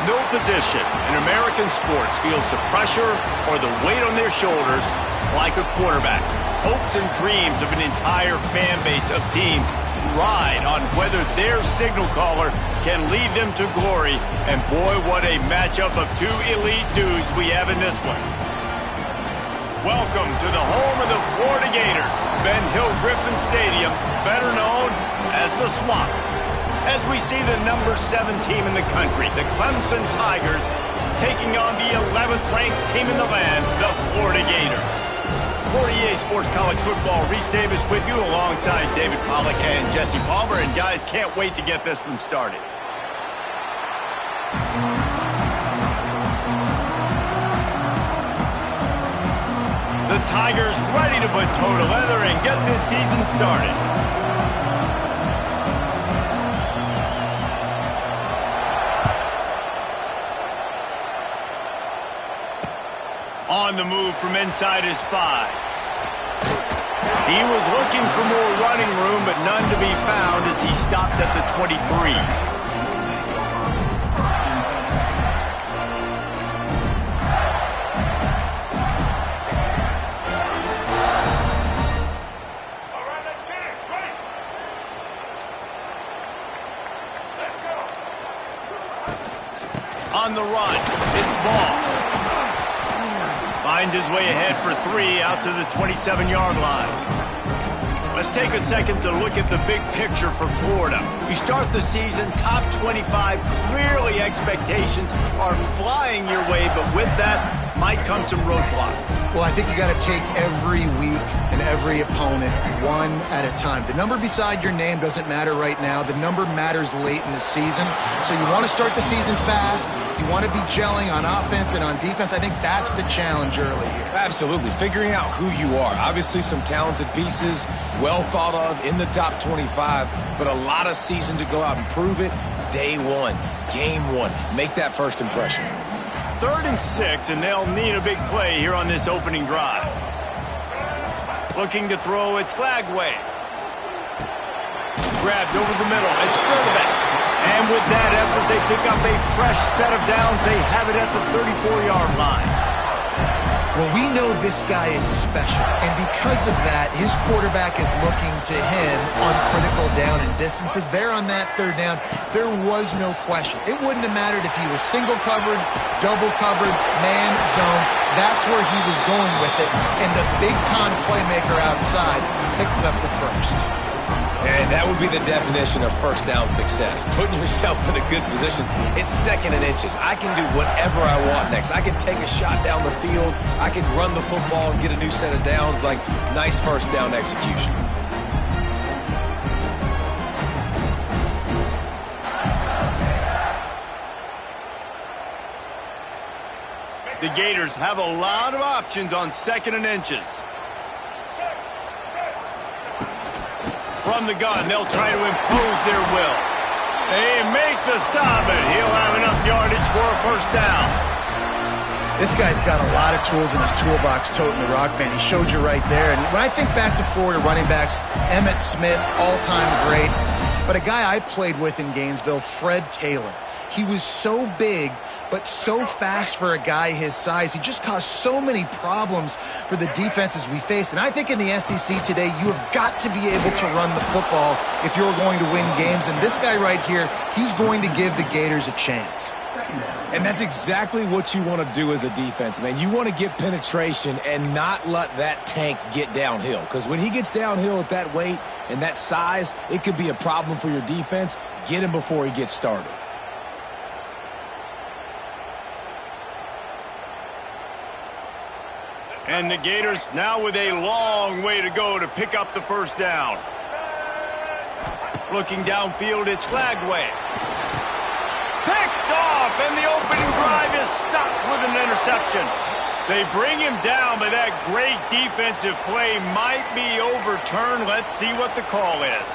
No position in American sports feels the pressure or the weight on their shoulders like a quarterback. Hopes and dreams of an entire fan base of teams ride on whether their signal caller can lead them to glory. And boy, what a matchup of two elite dudes we have in this one. Welcome to the home of the Florida Gators, Ben Hill Griffin Stadium, better known as the Swamp. As we see the number 7 team in the country, the Clemson Tigers, taking on the 11th ranked team in the land, the Florida Gators. For EA Sports College Football, Reese Davis with you alongside David Pollack and Jesse Palmer. And guys, can't wait to get this one started. The Tigers ready to put toe to leather and get this season started. On the move from inside his 5. He was looking for more running room, but none to be found as he stopped at the 23. On the run, it's Ball. Finds his way ahead for 3 out to the 27-yard line. Let's take a second to look at the big picture for Florida. You start the season top 25. Clearly expectations are flying your way, but with that might come some roadblocks. Well, I think you got to take every week and every opponent one at a time. The number beside your name doesn't matter right now. The number matters late in the season. So you want to start the season fast. You want to be gelling on offense and on defense. I think that's the challenge early here. Absolutely. Figuring out who you are. Obviously some talented pieces, well thought of in the top 25, but a lot of season to go out and prove it. Day one, game one. Make that first impression. 3rd and 6, and they'll need a big play here on this opening drive. Looking to throw, it's Flagway. Grabbed over the middle, it's Sturdivant. And with that effort, they pick up a fresh set of downs. They have it at the 34-yard line. Well, we know this guy is special, and because of that, his quarterback is looking to him on critical down and distances. There on that 3rd down, there was no question. It wouldn't have mattered if he was single covered, double covered, man, zone. That's where he was going with it, and the big-time playmaker outside picks up the first. And that would be the definition of first down success. Putting yourself in a good position. It's 2nd and inches. I can do whatever I want next. I can take a shot down the field. I can run the football and get a new set of downs. Like, nice first down execution. The Gators have a lot of options on 2nd and inches. From the gun, they'll try to impose their will. They make the stop, and he'll have enough yardage for a first down. This guy's got a lot of tools in his toolbox toting the rock band. He showed you right there. And when I think back to Florida running backs, Emmitt Smith, all-time great. But a guy I played with in Gainesville, Fred Taylor. He was so big, but so fast for a guy his size. He just caused so many problems for the defenses we faced. And I think in the SEC today, you have got to be able to run the football if you're going to win games. And this guy right here, he's going to give the Gators a chance. And that's exactly what you want to do as a defense, man. You want to get penetration and not let that tank get downhill. Because when he gets downhill at that weight and that size, it could be a problem for your defense. Get him before he gets started. And the Gators now with a long way to go to pick up the first down. Looking downfield, it's Flagway. Picked off, and the opening drive is stopped with an interception. They bring him down, but that great defensive play might be overturned. Let's see what the call is.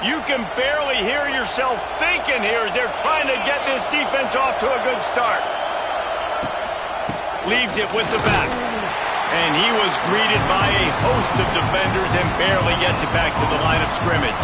You can barely hear yourself thinking here as they're trying to get this defense off to a good start. Leaves it with the back. And he was greeted by a host of defenders and barely gets it back to the line of scrimmage.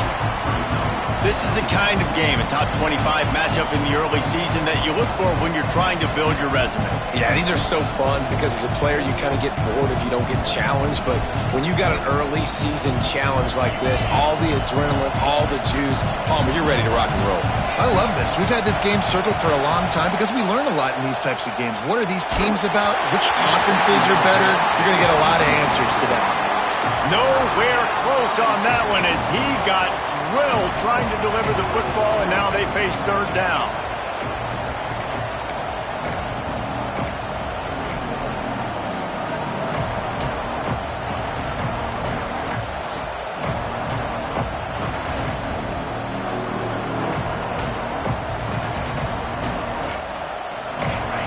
This is the kind of game, a top 25 matchup in the early season, that you look for when you're trying to build your resume. Yeah, these are so fun because as a player you kind of get bored if you don't get challenged. But when you got an early season challenge like this, all the adrenaline, all the juice, Palmer, you're ready to rock and roll. I love this. We've had this game circled for a long time because we learn a lot in these types of games. What are these teams about? Which conferences are better? You're going to get a lot of answers to that. Nowhere close on that one as he got drilled trying to deliver the football, and now they face third down.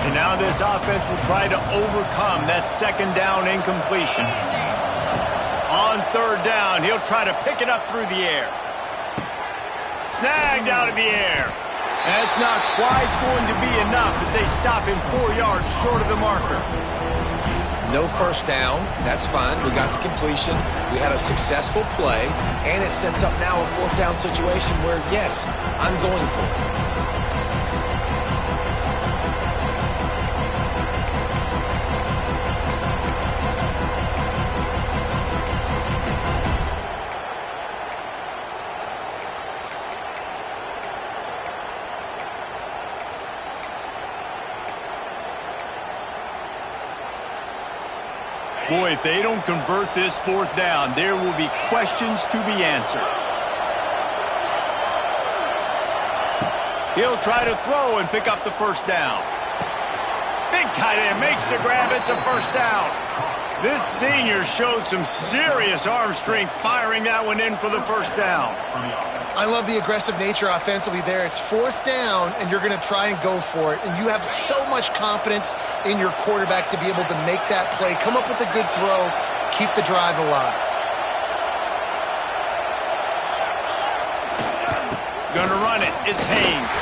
And now this offense will try to overcome that second down incompletion. On third down, he'll try to pick it up through the air. Snagged out of the air. That's not quite going to be enough as they stop him 4 yards short of the marker. No first down. That's fine. We got the completion. We had a successful play. And it sets up now a fourth down situation where, yes, I'm going for it. Boy, if they don't convert this fourth down, there will be questions to be answered. He'll try to throw and pick up the first down. Big tight end makes the grab. It's a first down. This senior showed some serious arm strength firing that one in for the first down. I love the aggressive nature offensively there. It's fourth down, and you're going to try and go for it. And you have so much confidence in your quarterback to be able to make that play, come up with a good throw, keep the drive alive. Gonna run it. It's Haynes.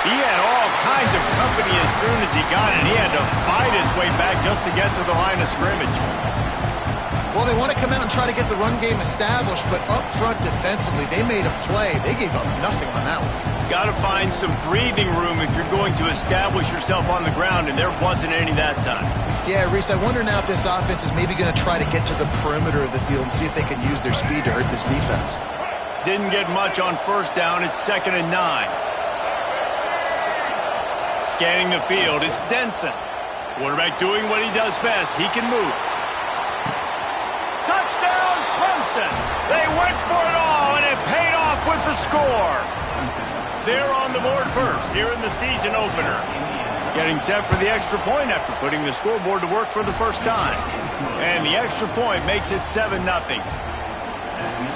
He had all kinds of company as soon as he got it. He had to fight his way back just to get to the line of scrimmage. Well, they want to come out and try to get the run game established, but up front defensively, they made a play. They gave up nothing on that one. Got to find some breathing room if you're going to establish yourself on the ground, and there wasn't any that time. Yeah, Reese, I wonder now if this offense is maybe going to try to get to the perimeter of the field and see if they can use their speed to hurt this defense. Didn't get much on first down. It's 2nd and 9. Scanning the field, it's Denson. Quarterback doing what he does best. He can move. Touchdown, Clemson. They went for it all, and it paid off with the score. They're on the board first here in the season opener. Getting set for the extra point after putting the scoreboard to work for the first time. And the extra point makes it 7-0.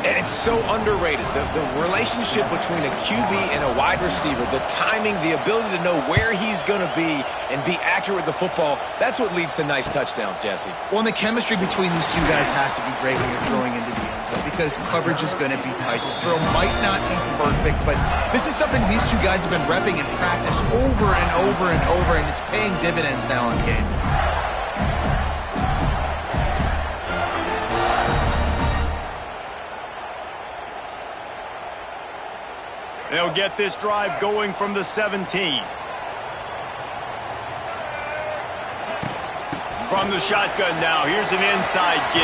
And it's so underrated. The relationship between a QB and a wide receiver, the timing, the ability to know where he's going to be and be accurate with the football, that's what leads to nice touchdowns, Jesse. Well, and the chemistry between these two guys has to be great when you're throwing into the end zone because coverage is going to be tight. The throw might not be perfect, but this is something these two guys have been repping in practice over and over and over, and it's paying dividends now in game. They'll get this drive going from the 17. From the shotgun now, here's an inside give.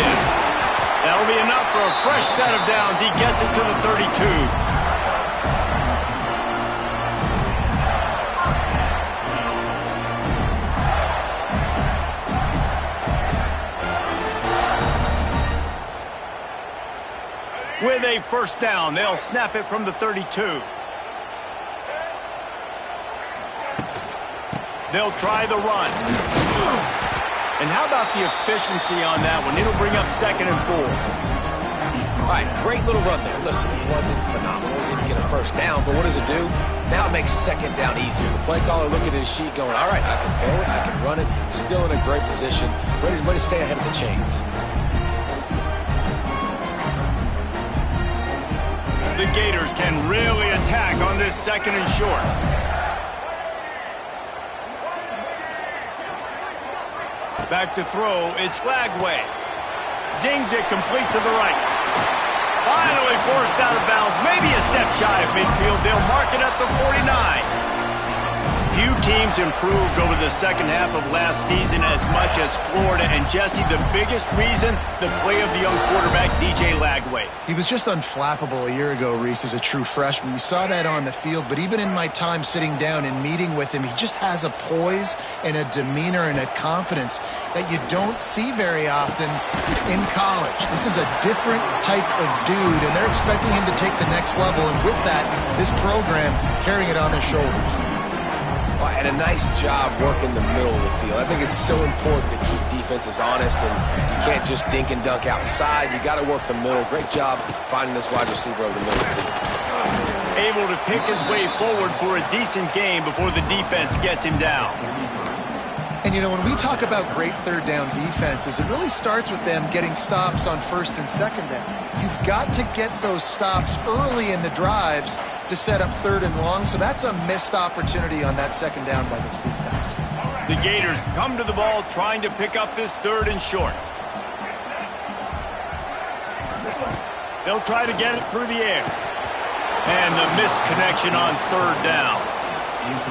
That'll be enough for a fresh set of downs. He gets it to the 32. With a first down, they'll snap it from the 32. They'll try the run. And how about the efficiency on that one? It'll bring up 2nd and 4. All right, great little run there. Listen, it wasn't phenomenal. Didn't get a first down, but what does it do? Now it makes 2nd down easier. The play caller looking at his sheet going, all right, I can throw it, I can run it. Still in a great position. Ready to stay ahead of the chains. the Gators can really attack on this 2nd and short. Back to throw, it's Lagway. Zings it complete to the right. Finally forced out of bounds, maybe a step shy of midfield. They'll mark it at the 49. Few teams improved over the 2nd half of last season as much as Florida. And Jesse, the biggest reason, the play of the young quarterback, DJ Lagway. He was just unflappable a year ago, Reese, as a true freshman. We saw that on the field, but even in my time sitting down and meeting with him, he just has a poise and a demeanor and a confidence that you don't see very often in college. This is a different type of dude, and they're expecting him to take the next level, and with that, this program carrying it on their shoulders. And a nice job working the middle of the field. I think it's so important to keep defenses honest, and you can't just dink and dunk outside. You got to work the middle. Great job finding this wide receiver over the middle of the field. Able to pick his way forward for a decent game before the defense gets him down. And, you know, when we talk about great 3rd down defenses, it really starts with them getting stops on 1st and 2nd down. You've got to get those stops early in the drives to set up 3rd and long, so that's a missed opportunity on that 2nd down by this defense. The Gators come to the ball trying to pick up this 3rd and short. They'll try to get it through the air. And the missed connection on 3rd down.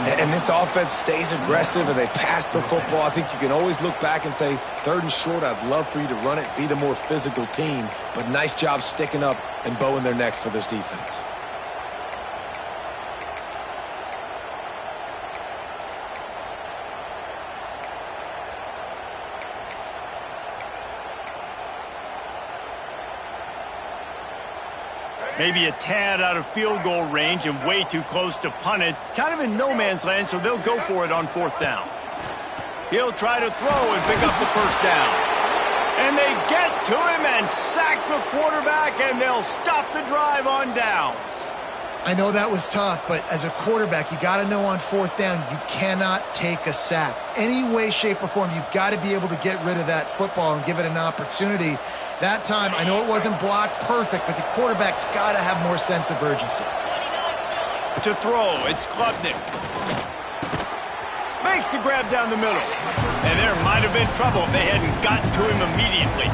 And this offense stays aggressive and they pass the football. I think you can always look back and say, 3rd and short, I'd love for you to run it, be the more physical team. But nice job sticking up and bowing their necks for this defense. Maybe a tad out of field goal range and way too close to punt it. Kind of in no man's land, so they'll go for it on 4th down. He'll try to throw and pick up the 1st down. And they get to him and sack the quarterback, and they'll stop the drive on downs. I know that was tough, but as a quarterback, you got to know on 4th down, you cannot take a sack. Any way, shape, or form, you've got to be able to get rid of that football and give it an opportunity. That time, I know it wasn't blocked perfect, but the quarterback's got to have more sense of urgency. To throw, it's Klubnik. Makes the grab down the middle. And there might have been trouble if they hadn't gotten to him immediately.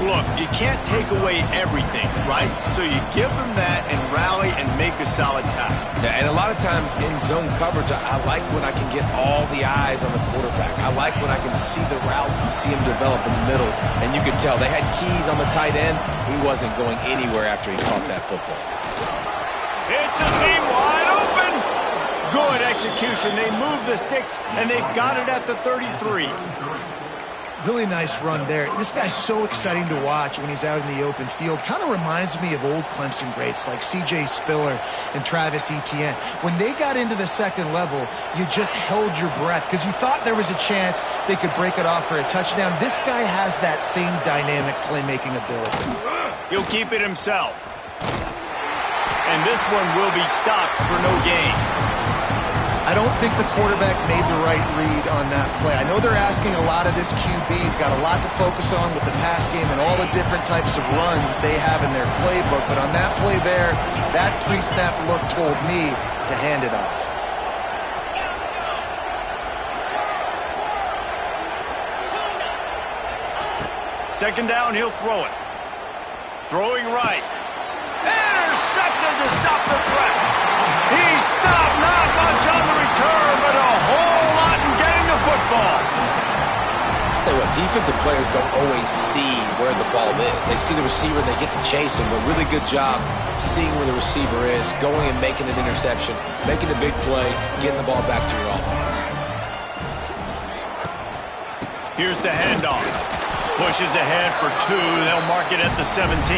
Look, you can't take away everything, right? So you give them that and rally and make a solid tackle. Yeah, and a lot of times in zone coverage, I like when I can get all the eyes on the quarterback. I like when I can see the routes and see him develop in the middle. And you could tell they had keys on the tight end. He wasn't going anywhere after he caught that football. It's a seam wide open. Good execution. They move the sticks, and they've got it at the 33. Really nice run there. This guy's so exciting to watch when he's out in the open field. Kind of reminds me of old Clemson greats like C.J. Spiller and Travis Etienne. When they got into the 2nd level, you just held your breath because you thought there was a chance they could break it off for a touchdown. This guy has that same dynamic playmaking ability. He'll keep it himself. And this one will be stopped for no gain. I don't think the quarterback made the right read on that play. I know they're asking a lot of this QB. He's got a lot to focus on with the pass game and all the different types of runs that they have in their playbook. But on that play there, that pre-snap look told me to hand it off. Second down, he'll throw it. Throwing right. Intercepted to stop the threat. He stopped, not much on the return, but a whole lot in getting the football. Tell you what, defensive players don't always see where the ball is. They see the receiver, they get to chase him, but really good job seeing where the receiver is, going and making an interception, making a big play, getting the ball back to your offense. Here's the handoff. Pushes ahead for 2. They'll mark it at the 17.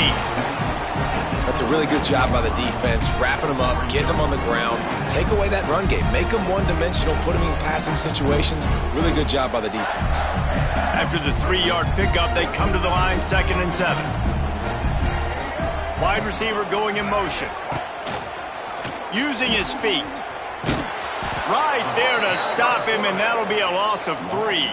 That's a really good job by the defense, wrapping them up, getting them on the ground, take away that run game, make them one-dimensional, put them in passing situations. Really good job by the defense. After the 3-yard pickup, they come to the line, 2nd and 7. Wide receiver going in motion. Using his feet. Right there to stop him, and that'll be a loss of 3.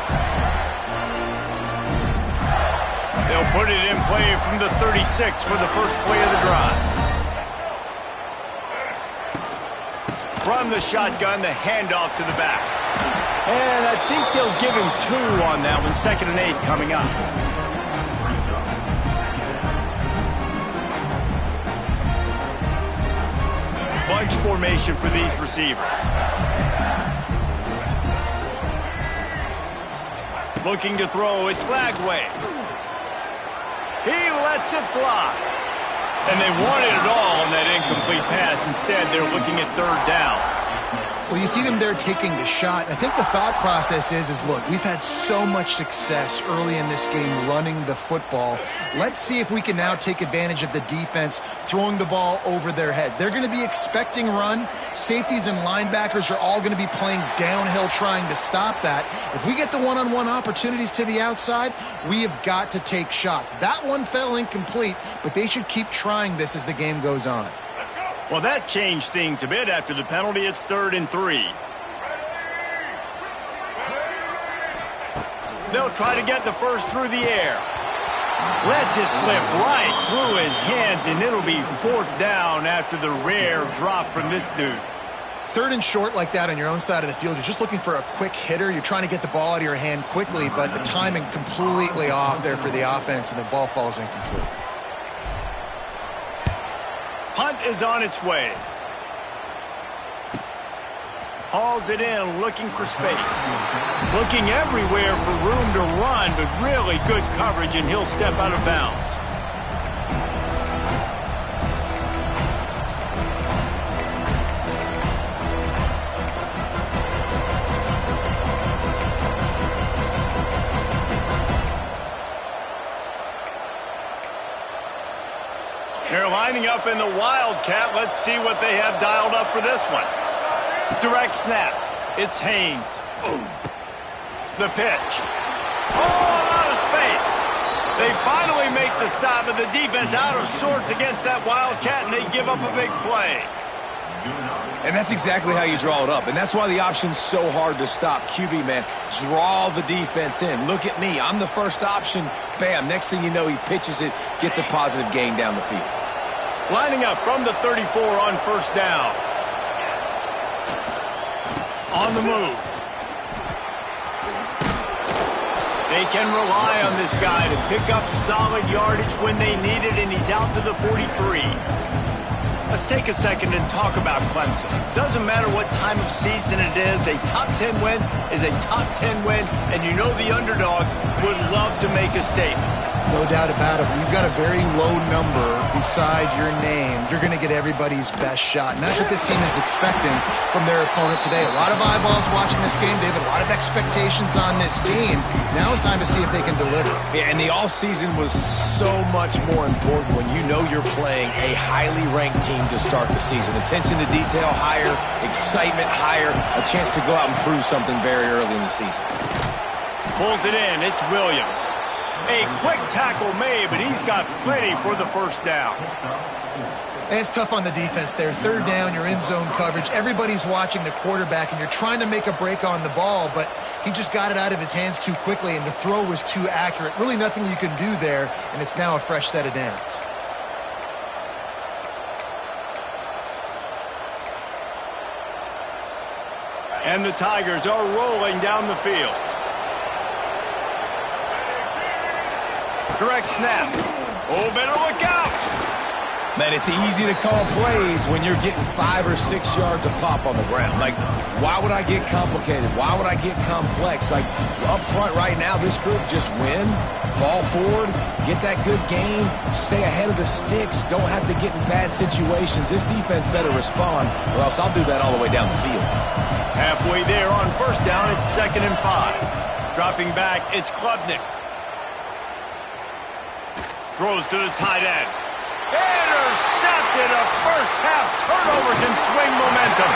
They'll put it in play from the 36 for the first play of the drive. From the shotgun, the handoff to the back. And I think they'll give him 2 on that one. 2nd and 8 coming up. Bunch formation for these receivers. Looking to throw, it's Glagway. He lets it fly. And they wanted it all on that incomplete pass. Instead, they're looking at 3rd down. Well, you see them there taking the shot. I think the thought process is look, we've had so much success early in this game running the football. Let's see if we can now take advantage of the defense throwing the ball over their heads. They're going to be expecting run. Safeties and linebackers are all going to be playing downhill trying to stop that. If we get the one-on-one opportunities to the outside, we have got to take shots. That one fell incomplete, but they should keep trying this as the game goes on. Well, that changed things a bit after the penalty. It's 3rd and 3. They'll try to get the first through the air. Lets it slip right through his hands, and it'll be 4th down after the rare drop from this dude. 3rd and short like that on your own side of the field, you're just looking for a quick hitter. You're trying to get the ball out of your hand quickly, but the timing completely off there for the offense, and the ball falls incomplete. Punt is on its way. Hauls it in, looking for space. Looking everywhere for room to run, but really good coverage, and he'll step out of bounds. They're lining up in the Wildcat. Let's see what they have dialed up for this one. Direct snap. It's Haynes. Ooh. The pitch. All out of space. They finally make the stop, and the defense out of sorts against that Wildcat, and they give up a big play. And that's exactly how you draw it up. And that's why the option's so hard to stop. QB, man, draw the defense in. Look at me. I'm the first option. Bam. Next thing you know, he pitches it, gets a positive gain down the field. Lining up from the 34 on 1st down. On the move. They can rely on this guy to pick up solid yardage when they need it, and he's out to the 43. Let's take a second and talk about Clemson. Doesn't matter what time of season it is, a top 10 win is a top 10 win, and you know the underdogs would love to make a statement. No doubt about it. When you've got a very low number beside your name, you're going to get everybody's best shot. And that's what this team is expecting from their opponent today. A lot of eyeballs watching this game, David. A lot of expectations on this team. Now it's time to see if they can deliver. Yeah, and the offseason was so much more important when you know you're playing a highly ranked team to start the season. Attention to detail higher, excitement higher, a chance to go out and prove something very early in the season. Pulls it in. It's Williams. A quick tackle made, but he's got plenty for the 1st down. And it's tough on the defense there. 3rd down, you're in zone coverage. Everybody's watching the quarterback, and you're trying to make a break on the ball, but he just got it out of his hands too quickly, and the throw was too accurate. Really nothing you can do there, and it's now a fresh set of downs. And the Tigers are rolling down the field. Direct snap. Oh, better look out. Man, it's easy to call plays when you're getting 5 or 6 yards a pop on the ground. Like, why would I get complicated? Why would I get complex? Like, up front right now, this group just win, fall forward, get that good gain, stay ahead of the sticks, don't have to get in bad situations. This defense better respond, or else I'll do that all the way down the field. Halfway there on 1st down, it's 2nd and 5. Dropping back, it's Klubnik. Throws to the tight end. Intercepted. A first half turnover can swing momentum.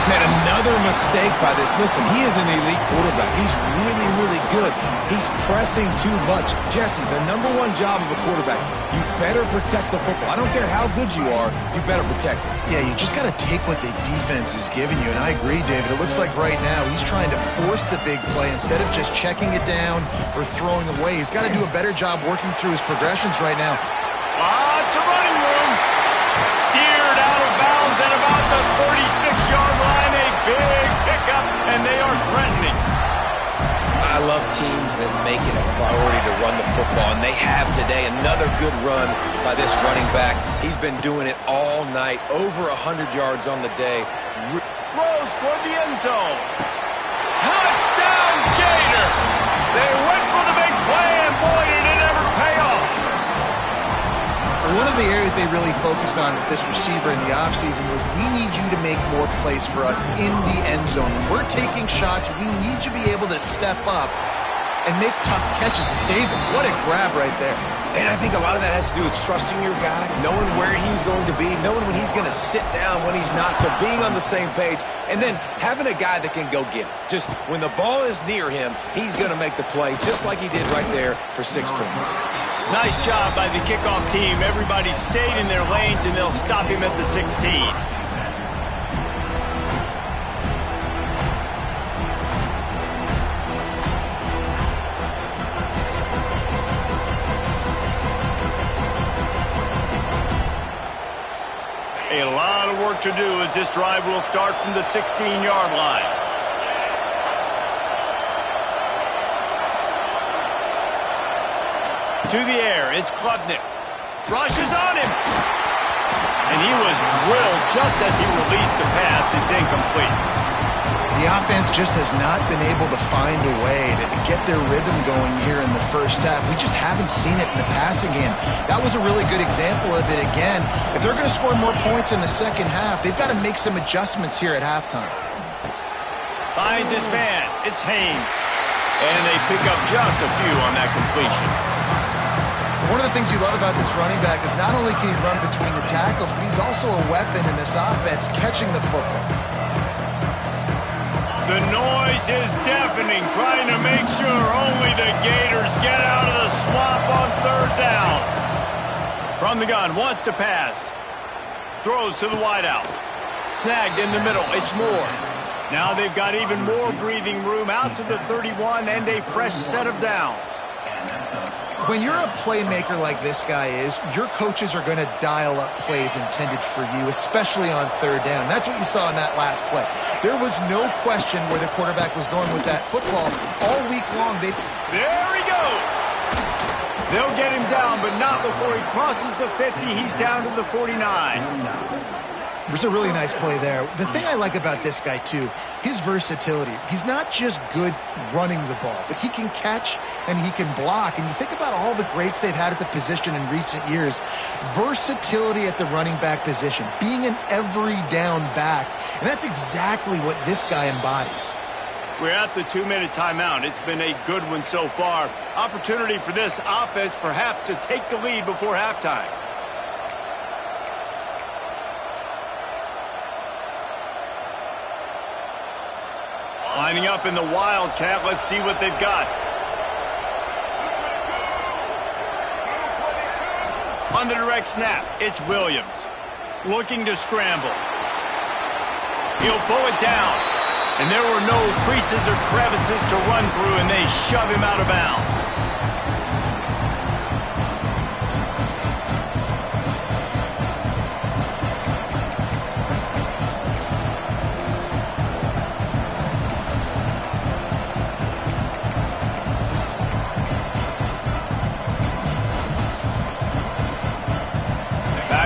Man, another Another mistake by this. Listen, he is an elite quarterback. He's really, really good. He's pressing too much. Jesse, the #1 job of a quarterback, you better protect the football. I don't care how good you are, you better protect it. Yeah, you just got to take what the defense is giving you, and I agree, David. It looks like right now he's trying to force the big play instead of just checking it down or throwing away. He's got to do a better job working through his progressions right now. Lots of running room. Steered out of bounds at about the 36-yard line. A big pickup, and they are threatening. I love teams that make it a priority to run the football, and they have today. Another good run by this running back. He's been doing it all night, over 100 yards on the day. Throws toward the end zone. Touchdown, Gator! They went for the big play, and boy, did it ever pay off. One of the areas they really focused on with this receiver in the offseason was we need you to make more plays for us in the end zone. When we're taking shots, we need you to be able to step up and make tough catches. David, what a grab right there. And I think a lot of that has to do with trusting your guy, knowing where he's going to be, knowing when he's going to sit down, when he's not, so being on the same page, and then having a guy that can go get it. Just when the ball is near him, he's going to make the play, just like he did right there for 6 points. Nice job by the kickoff team. Everybody stayed in their lanes, and they'll stop him at the 16. A lot of work to do as this drive will start from the 16-yard line. To the air, it's Klubnik. Rushes on him. And he was drilled just as he released the pass. It's incomplete. The offense just has not been able to find a way to get their rhythm going here in the first half. We just haven't seen it in the passing game. That was a really good example of it again. If they're going to score more points in the second half, they've got to make some adjustments here at halftime. Finds his man. It's Haynes. And they pick up just a few on that completion. One of the things you love about this running back is not only can he run between the tackles, but he's also a weapon in this offense catching the football. The noise is deafening, trying to make sure only the Gators get out of the swamp on 3rd down. From the gun, wants to pass. Throws to the wideout. Snagged in the middle, it's Moore. Now they've got even more breathing room out to the 31 and a fresh set of downs. When you're a playmaker like this guy is, your coaches are going to dial up plays intended for you, especially on 3rd down. That's what you saw in that last play. There was no question where the quarterback was going with that football. All week long, There he goes! They'll get him down, but not before he crosses the 50. He's down to the 49. It was a really nice play there. The thing I like about this guy, too, his versatility. He's not just good running the ball, but he can catch and he can block. And you think about all the greats they've had at the position in recent years. Versatility at the running back position, being an every down back. And that's exactly what this guy embodies. We're at the 2-minute timeout. It's been a good one so far. Opportunity for this offense perhaps to take the lead before halftime. Lining up in the Wildcat. Let's see what they've got. On the direct snap, it's Williams. Looking to scramble. He'll pull it down. And there were no creases or crevices to run through, and they shove him out of bounds.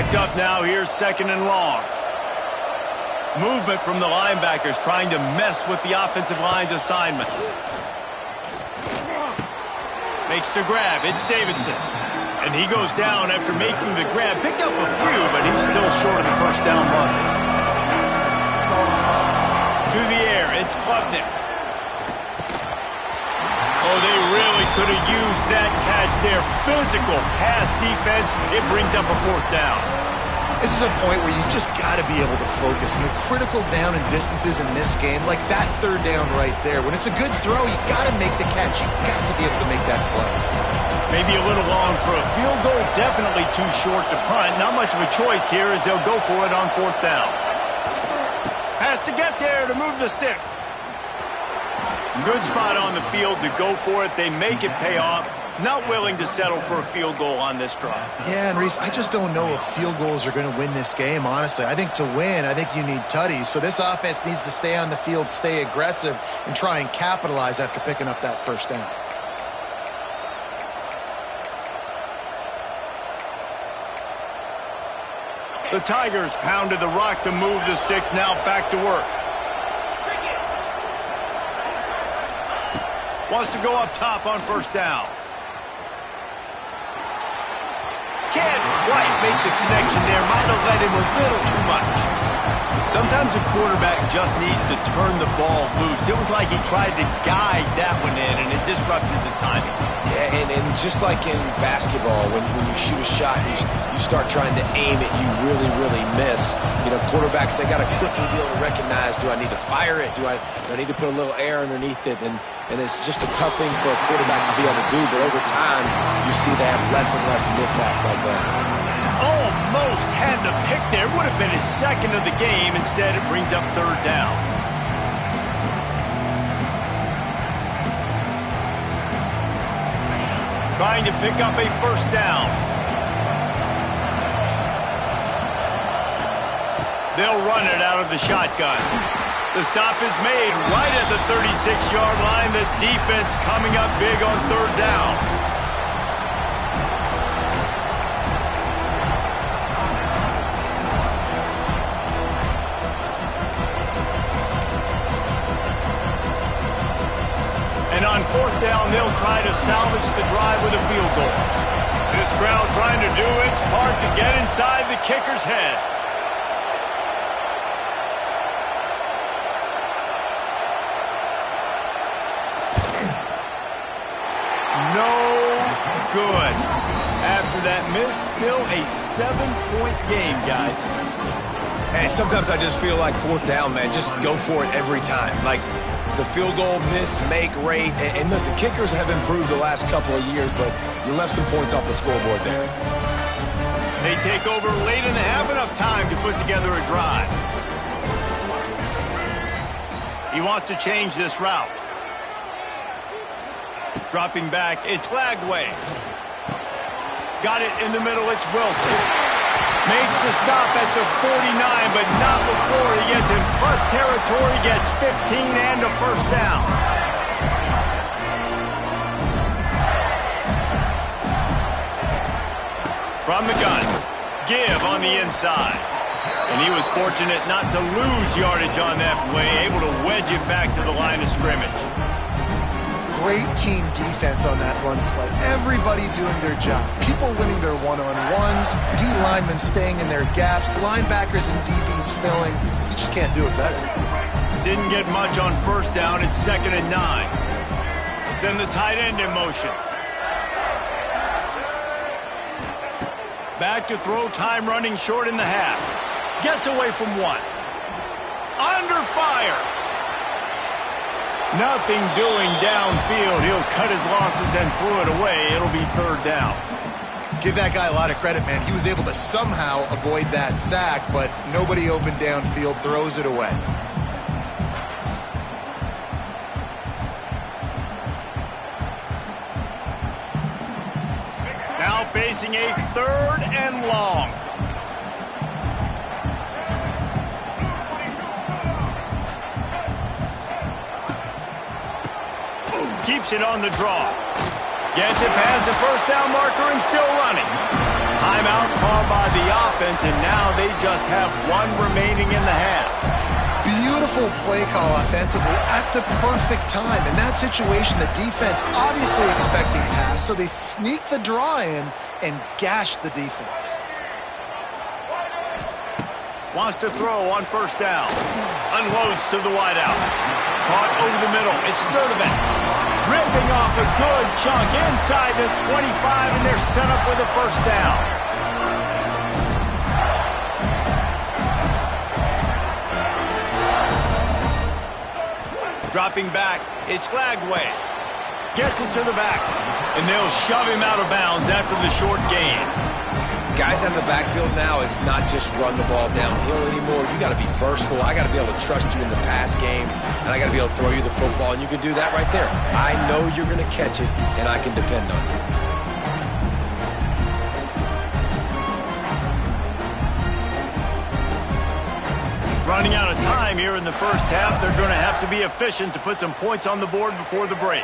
Up now, here's 2nd and long. Movement from the linebackers trying to mess with the offensive line's assignments. Makes the grab, it's Davidson. And he goes down after making the grab. Picked up a few, but he's still short of the 1st down marker. To the air, it's Klubnik. Oh, they really could have used that catch there. Physical pass defense. It brings up a 4th down. This is a point where you just got to be able to focus. And the critical down and distances in this game, like that third down right there, when it's a good throw, you got to make the catch. You got to be able to make that play. Maybe a little long for a field goal, definitely too short to punt. Not much of a choice here as they'll go for it on fourth down. Has to get there to move the sticks. Good spot on the field to go for it. They make it pay off. Not willing to settle for a field goal on this drive. Yeah, and Reese, I just don't know if field goals are going to win this game, honestly. I think to win, I think you need tutties. So this offense needs to stay on the field, stay aggressive, and try and capitalize after picking up that first down. The Tigers pounded the rock to move the sticks, now back to work. Wants to go up top on first down. Can't quite make the connection there. Might have let him a little too much. Sometimes a quarterback just needs to turn the ball loose. It was like he tried to guide that one in, and it disrupted the timing. Yeah, and just like in basketball, when you shoot a shot, you start trying to aim it, you really miss. You know, quarterbacks, they got to quickly be able to recognize, do I need to fire it? Do I need to put a little air underneath it? And it's just a tough thing for a quarterback to be able to do, but over time, you see they have less and less mishaps like that. Almost had the pick there. Would have been his second of the game. Instead, it brings up third down. Trying to pick up a first down. They'll run it out of the shotgun. The stop is made right at the 36-yard line. The defense coming up big on third down. And on fourth down, they'll try to salvage the drive with a field goal. This crowd trying to do its part to get inside the kicker's head. No good. After that miss, still a 7-point game, guys. And sometimes I just feel like fourth down, man, just go for it every time. Like, the field goal, miss, make, rate. And listen, kickers have improved the last couple of years, but you left some points off the scoreboard there. They take over late in the half, enough time to put together a drive. He wants to change this route. Dropping back, it's Lagway. Got it in the middle, it's Wilson. Makes the stop at the 49, but not before he gets in plus territory, gets 15 and a first down. From the gun, give on the inside. And he was fortunate not to lose yardage on that play, able to wedge it back to the line of scrimmage. Great team defense on that run play. Everybody doing their job. People winning their one-on-ones, D linemen staying in their gaps, linebackers and DBs filling. You just can't do it better. Didn't get much on first down. It's 2nd and 9. They send the tight end in motion. Back to throw, time running short in the half. Gets away from one. Under fire. Nothing doing downfield. He'll cut his losses and throw it away. It'll be third down. Give that guy a lot of credit, man. He was able to somehow avoid that sack, but nobody open downfield, throws it away. Now facing a 3rd and long. Keeps it on the draw. Gets it past the first down marker and still running. Timeout called by the offense, and now they just have one remaining in the half. Beautiful play call offensively at the perfect time. In that situation, the defense obviously expecting pass, so they sneak the draw in and gash the defense. Wants to throw on first down. Unloads to the wideout. Caught over the middle. It's Sturdivant. Ripping off a good chunk inside the 25, and they're set up with a first down. Dropping back, it's Flagway. Gets it to the back, and they'll shove him out of bounds after the short gain. Guys out of the backfield now, it's not just run the ball downhill anymore. You got to be versatile. I got to be able to trust you in the pass game, and I got to be able to throw you the football, and you can do that right there. I know you're going to catch it, and I can depend on you. Running out of time here in the first half. They're going to have to be efficient to put some points on the board before the break.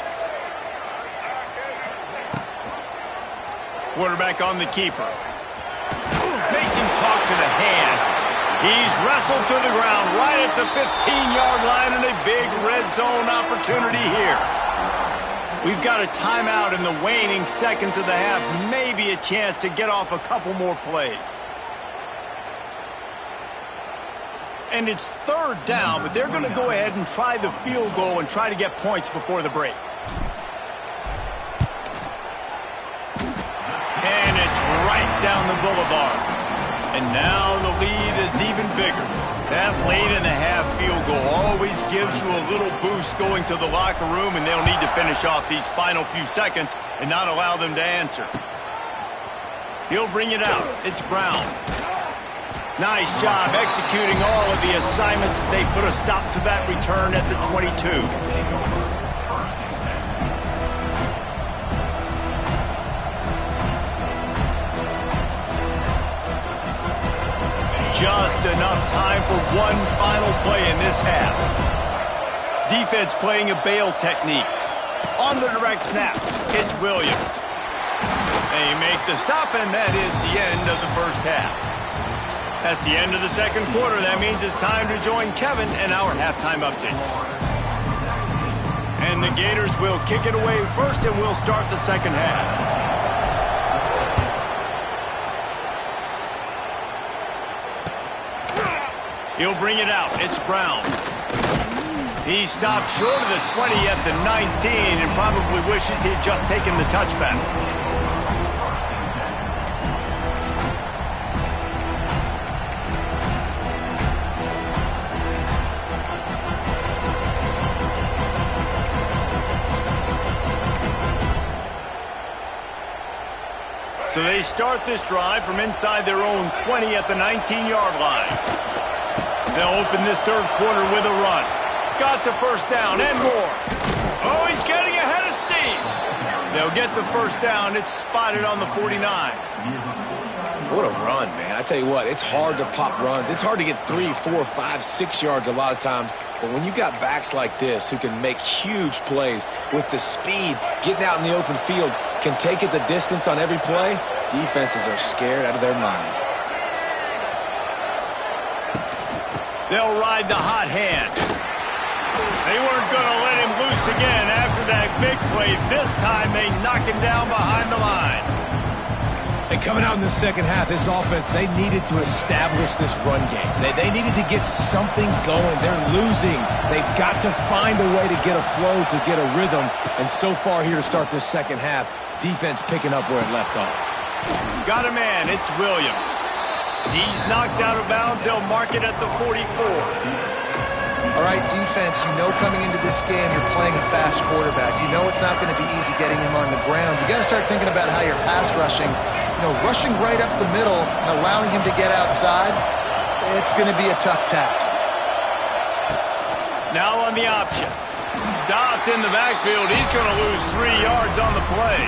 Quarterback on the keeper. Makes him talk to the hand. He's wrestled to the ground right at the 15-yard line, and a big red zone opportunity here. We've got a timeout in the waning seconds of the half. Maybe a chance to get off a couple more plays. And it's third down, but they're going to go ahead and try the field goal and try to get points before the break. And it's right down the boulevard. And now the lead is even bigger. That late in the half field goal always gives you a little boost going to the locker room, and they'll need to finish off these final few seconds and not allow them to answer. He'll bring it out. It's Brown. Nice job executing all of the assignments as they put a stop to that return at the 22. Just enough time for one final play in this half. Defense playing a bail technique. On the direct snap, it's Williams. They make the stop, and that is the end of the first half. That's the end of the second quarter. That means it's time to join Kevin and our halftime update. And the Gators will kick it away first, and we'll start the second half. He'll bring it out. It's Brown. He stopped short of the 20 at the 19 and probably wishes he had just taken the touchback. So they start this drive from inside their own 20 at the 19-yard line. They'll open this third quarter with a run. Got the first down and more. Oh, he's getting ahead of steam. They'll get the first down. It's spotted on the 49. What a run, man. I tell you what, it's hard to pop runs. It's hard to get 3, 4, 5, 6 yards a lot of times. But when you got backs like this who can make huge plays with the speed, getting out in the open field, can take it the distance on every play, defenses are scared out of their mind. They'll ride the hot hand. They weren't going to let him loose again after that big play. This time they knock him down behind the line. And coming out in the second half, this offense, they needed to establish this run game. They needed to get something going. They're losing. They've got to find a way to get a flow, to get a rhythm. And so far here to start this second half, defense picking up where it left off. Got a man. It's Williams. He's knocked out of bounds. They'll mark it at the 44. All right, defense, you know coming into this game you're playing a fast quarterback. You know it's not going to be easy getting him on the ground. You got to start thinking about how you're pass rushing. You know, rushing right up the middle and allowing him to get outside, it's going to be a tough task. Now on the option. Stopped in the backfield. He's going to lose 3 yards on the play.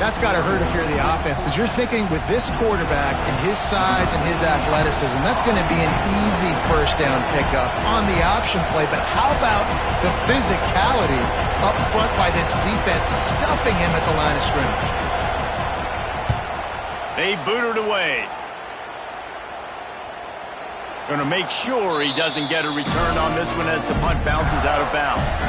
That's got to hurt if you're the offense, because you're thinking with this quarterback and his size and his athleticism, that's going to be an easy first down pickup on the option play. But how about the physicality up front by this defense, stuffing him at the line of scrimmage? They boot it away. Going to make sure he doesn't get a return on this one as the punt bounces out of bounds.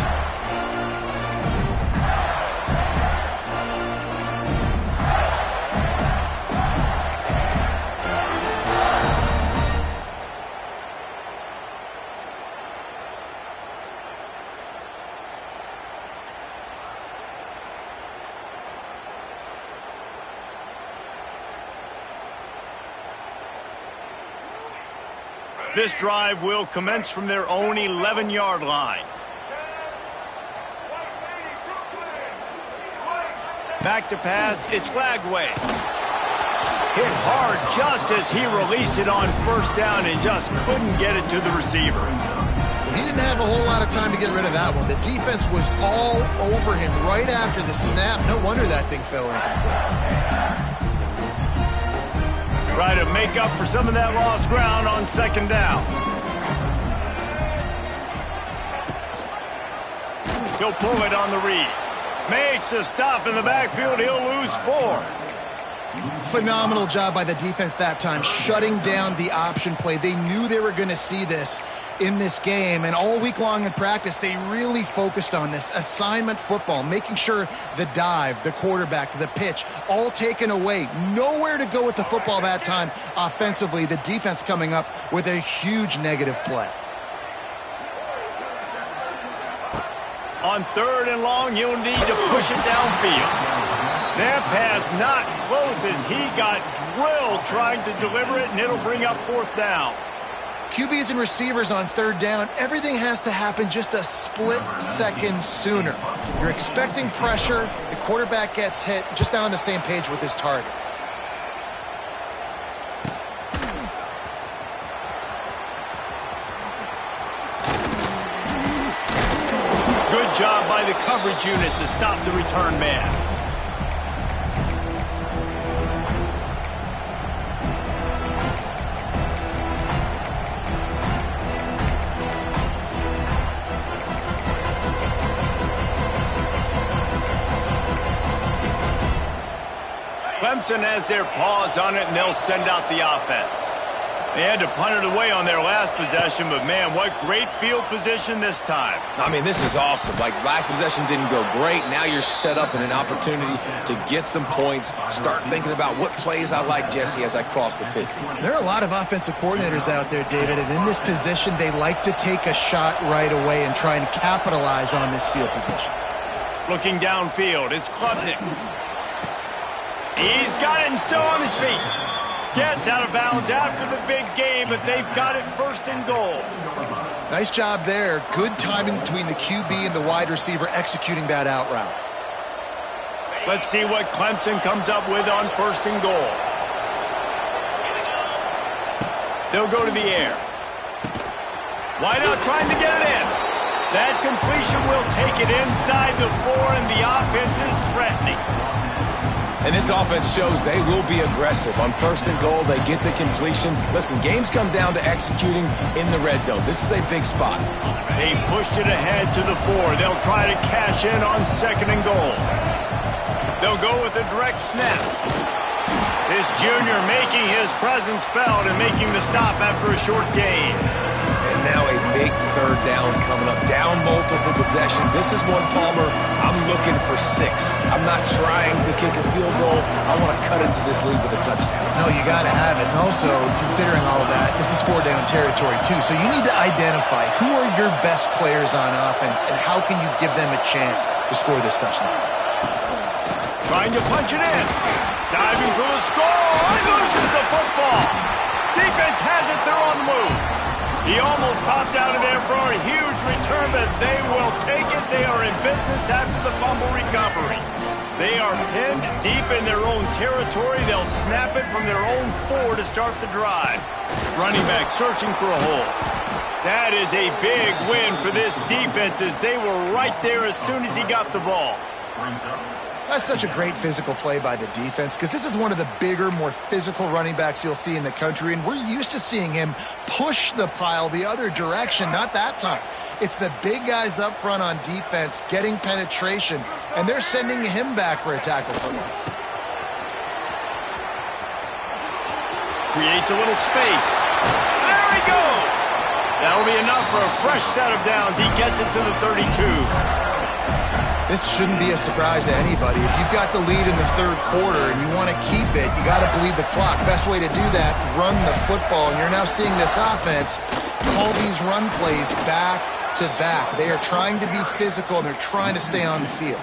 This drive will commence from their own 11-yard line. Back to pass, it's Lagway. Hit hard just as he released it on first down and just couldn't get it to the receiver. He didn't have a whole lot of time to get rid of that one. The defense was all over him right after the snap. No wonder that thing fell incomplete. Try to make up for some of that lost ground on second down. He'll pull it on the read. Makes a stop in the backfield. He'll lose 4. Phenomenal job by the defense that time, shutting down the option play. They knew they were going to see this in this game, and all week long in practice, they really focused on this assignment football, making sure the dive, the quarterback, the pitch, all taken away. Nowhere to go with the football that time offensively. The defense coming up with a huge negative play. On 3rd and long, you'll need to push it downfield. That pass not close as he got drilled trying to deliver it, and it'll bring up 4th down. QBs and receivers on 3rd down, everything has to happen just a split second sooner. You're expecting pressure, the quarterback gets hit, just not on the same page with his target. Good job by the coverage unit to stop the return man. Clemson has their paws on it, and they'll send out the offense. They had to punt it away on their last possession, but, man, what great field position this time. I mean, this is awesome. Like, last possession didn't go great. Now you're set up in an opportunity to get some points. Start thinking about what plays I like, Jesse, as I cross the 50. There are a lot of offensive coordinators out there, David, and in this position, they like to take a shot right away and try and capitalize on this field position. Looking downfield, it's Klubnik. He's got it and still on his feet. Gets out of bounds after the big game, but they've got it 1st and goal. Nice job there. Good timing between the QB and the wide receiver executing that out route. Let's see what Clemson comes up with on 1st and goal. They'll go to the air. Wide out trying to get it in. That completion will take it inside the 4, and the offense is threatening. And this offense shows they will be aggressive. On 1st and goal, they get the completion. Listen, games come down to executing in the red zone. This is a big spot. They pushed it ahead to the 4. They'll try to cash in on 2nd and goal. They'll go with a direct snap. This junior making his presence felt and making the stop after a short gain. And now a big 3rd down coming up. Down multiple possessions. This is one, Palmer, I'm looking for 6. I'm not trying to kick a field goal. I want to cut into this lead with a touchdown. No, you got to have it. And also, considering all of that, this is 4-down territory, too. So you need to identify who are your best players on offense and how can you give them a chance to score this touchdown. Trying to punch it in. Diving for the score. He loses the football. Defense has it. They're on the move. He almost popped out of there for a huge return, but they will take it. They are in business after the fumble recovery. They are pinned deep in their own territory. They'll snap it from their own 4 to start the drive. Running back searching for a hole. That is a big win for this defense as they were right there as soon as he got the ball. That's such a great physical play by the defense because this is one of the bigger, more physical running backs you'll see in the country, and we're used to seeing him push the pile the other direction, not that time. It's the big guys up front on defense getting penetration, and they're sending him back for a tackle for loss. Creates a little space. There he goes! That'll be enough for a fresh set of downs. He gets it to the 32. This shouldn't be a surprise to anybody. If you've got the lead in the 3rd quarter and you want to keep it, you got to bleed the clock. Best way to do that, run the football. And you're now seeing this offense call these run plays back to back. They are trying to be physical, and they're trying to stay on the field.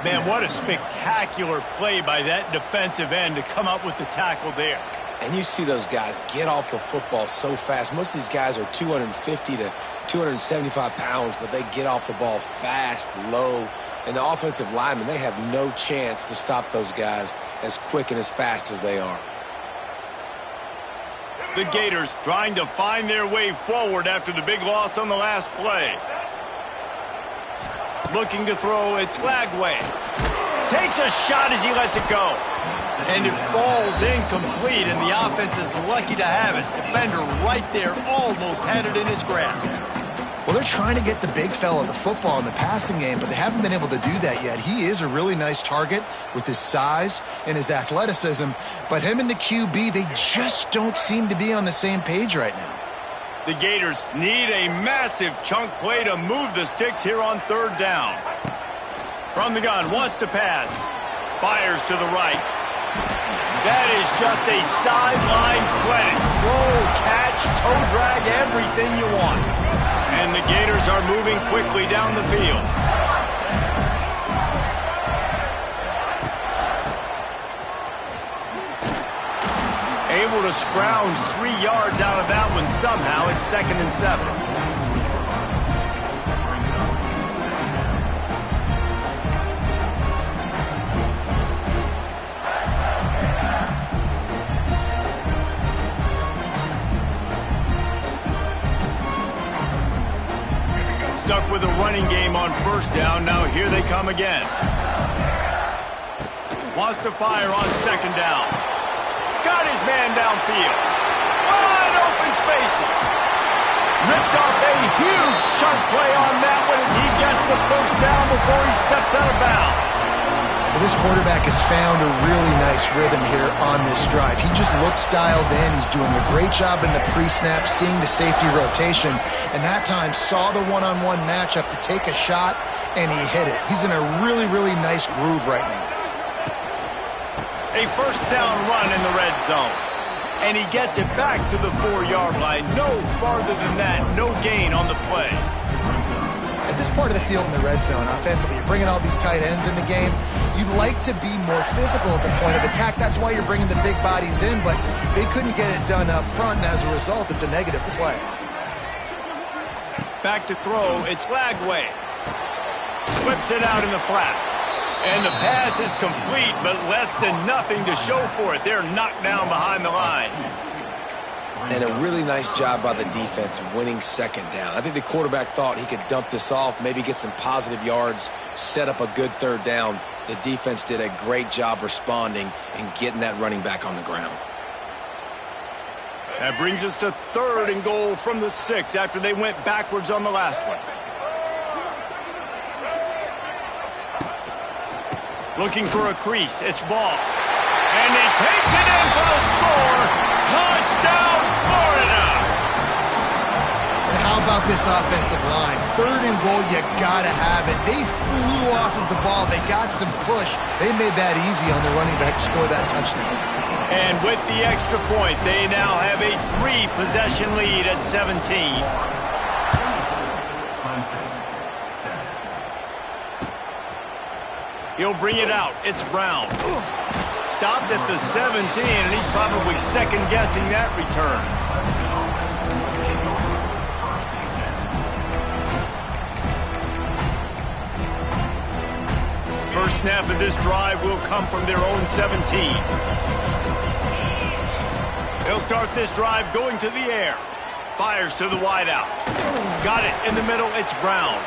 Man, what a spectacular play by that defensive end to come up with the tackle there. And you see those guys get off the football so fast. Most of these guys are 250 to 275 pounds, but they get off the ball fast, low. And the offensive linemen, they have no chance to stop those guys as quick and as fast as they are. The Gators trying to find their way forward after the big loss on the last play. Looking to throw, it's Lagway. Takes a shot as he lets it go. And it falls incomplete, and the offense is lucky to have it. Defender right there almost had it in his grasp. Well, they're trying to get the big fella the football in the passing game, but they haven't been able to do that yet. He is a really nice target with his size and his athleticism, but him and the QB, they just don't seem to be on the same page right now. The Gators need a massive chunk play to move the sticks here on third down. From the gun, wants to pass. Fires to the right. That is just a sideline credit. Throw, catch, toe drag, everything you want. And the Gators are moving quickly down the field. Able to scrounge 3 yards out of that one somehow. It's 2nd and 7. Stuck with a running game on first down. Now here they come again. Wants to fire on 2nd down. Got his man downfield. Wide open spaces. Ripped off a huge chunk play on that one as he gets the first down before he steps out of bounds. Well, this quarterback has found a really nice rhythm here on this drive. He just looks dialed in. He's doing a great job in the pre-snap, seeing the safety rotation, and that time saw the one-on-one matchup to take a shot, and he hit it. He's in a really, really nice groove right now. A first down run in the red zone. And he gets it back to the 4-yard line. No farther than that. No gain on the play. At this part of the field in the red zone, offensively, you're bringing all these tight ends in the game. You'd like to be more physical at the point of attack. That's why you're bringing the big bodies in, but they couldn't get it done up front, and as a result, it's a negative play. Back to throw. It's Lagway. Whips it out in the flat. And the pass is complete, but less than nothing to show for it. They're knocked down behind the line. And a really nice job by the defense winning 2nd down. I think the quarterback thought he could dump this off, maybe get some positive yards, set up a good 3rd down. The defense did a great job responding and getting that running back on the ground. That brings us to 3rd and goal from the 6 after they went backwards on the last one. Looking for a crease. It's Ball. And he takes it in for the score. Touchdown, Florida! And how about this offensive line? 3rd and goal, you gotta have it. They flew off of the ball. They got some push. They made that easy on the running back to score that touchdown. And with the extra point, they now have a 3-possession lead at 17. He'll bring it out. It's Brown. Stopped at the 17, and he's probably second-guessing that return. First snap of this drive will come from their own 17. He'll start this drive going to the air. Fires to the wideout. Got it in the middle. It's Brown.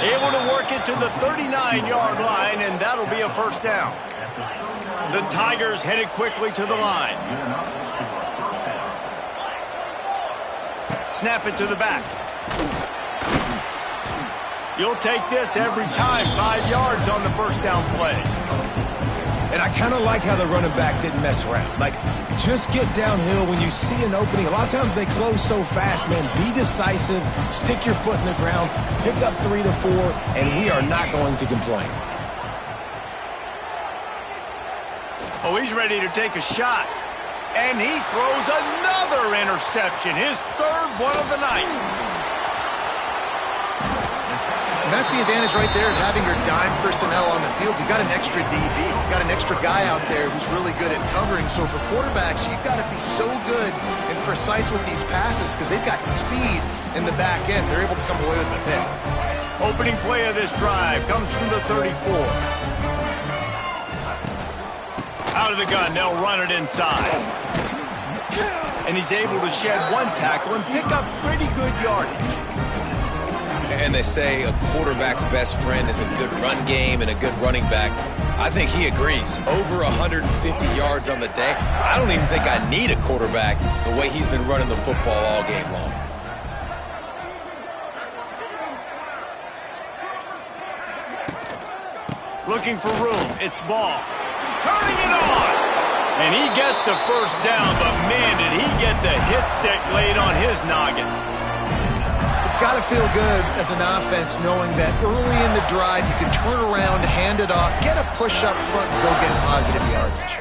Able to work it to the 39-yard line, and that'll be a first down. The Tigers headed quickly to the line. Snap it to the back. You'll take this every time. 5 yards on the first down play. And I kind of like how the running back didn't mess around. Like, just get downhill when you see an opening. A lot of times they close so fast, man. Be decisive, stick your foot in the ground, pick up 3 to 4, and we are not going to complain. Oh, he's ready to take a shot. And he throws another interception, his 3rd one of the night. that's the advantage right there of having your dime personnel on the field. You've got an extra DB. You've got an extra guy out there who's really good at covering. So for quarterbacks, you've got to be so good and precise with these passes because they've got speed in the back end. They're able to come away with the pick. Opening play of this drive comes from the 34. Out of the gun, they'll run it inside. And he's able to shed one tackle and pick up pretty good yardage. And they say a quarterback's best friend is a good run game and a good running back. I think he agrees. Over 150 yards on the day. I don't even think I need a quarterback the way he's been running the football all game long. Looking for room. It's Ball. Turning it on. And he gets the first down, but man, did he get the hit stick laid on his noggin. It's got to feel good as an offense knowing that early in the drive you can turn around, hand it off, get a push up front, and go get positive yardage.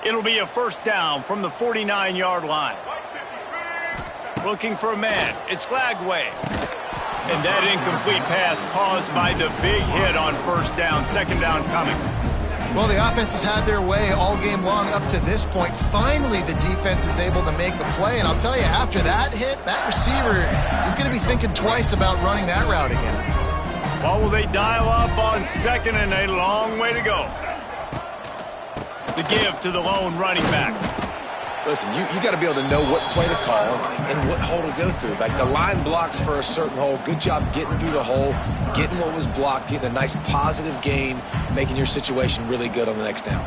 It'll be a first down from the 49-yard line. Looking for a man. It's Glagway. And that incomplete pass caused by the big hit on first down. Second down coming. Well, the offense has had their way all game long up to this point. Finally, the defense is able to make a play. And I'll tell you, after that hit, that receiver is going to be thinking twice about running that route again. Well, will they dial up on second and a long way to go? The give to the lone running back. Listen, you got to be able to know what play to call and what hole to go through. Like the line blocks for a certain hole. Good job getting through the hole, getting what was blocked, getting a nice positive gain, making your situation really good on the next down.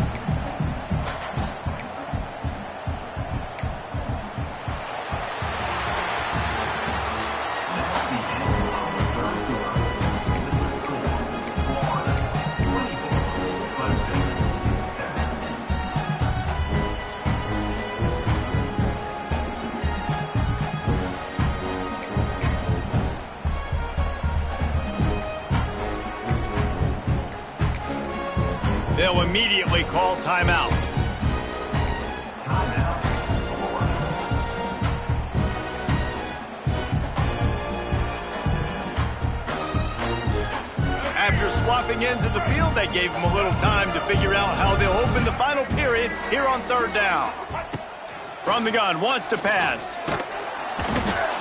They'll immediately call timeout. After swapping ends of the field, that gave them a little time to figure out how they'll open the final period here on third down. From the gun, wants to pass.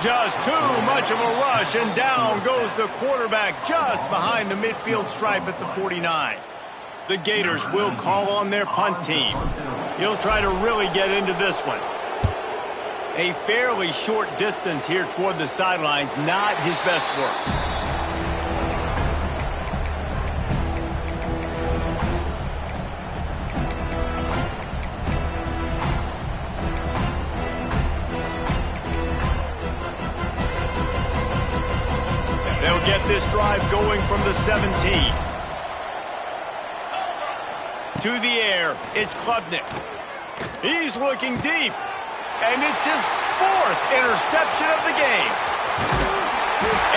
Just too much of a rush, and down goes the quarterback just behind the midfield stripe at the 49. The Gators will call on their punt team. He'll try to really get into this one. A fairly short distance here toward the sidelines, not his best work. They'll get this drive going from the 17. To the air, it's Klubnik. He's looking deep, and it's his fourth interception of the game.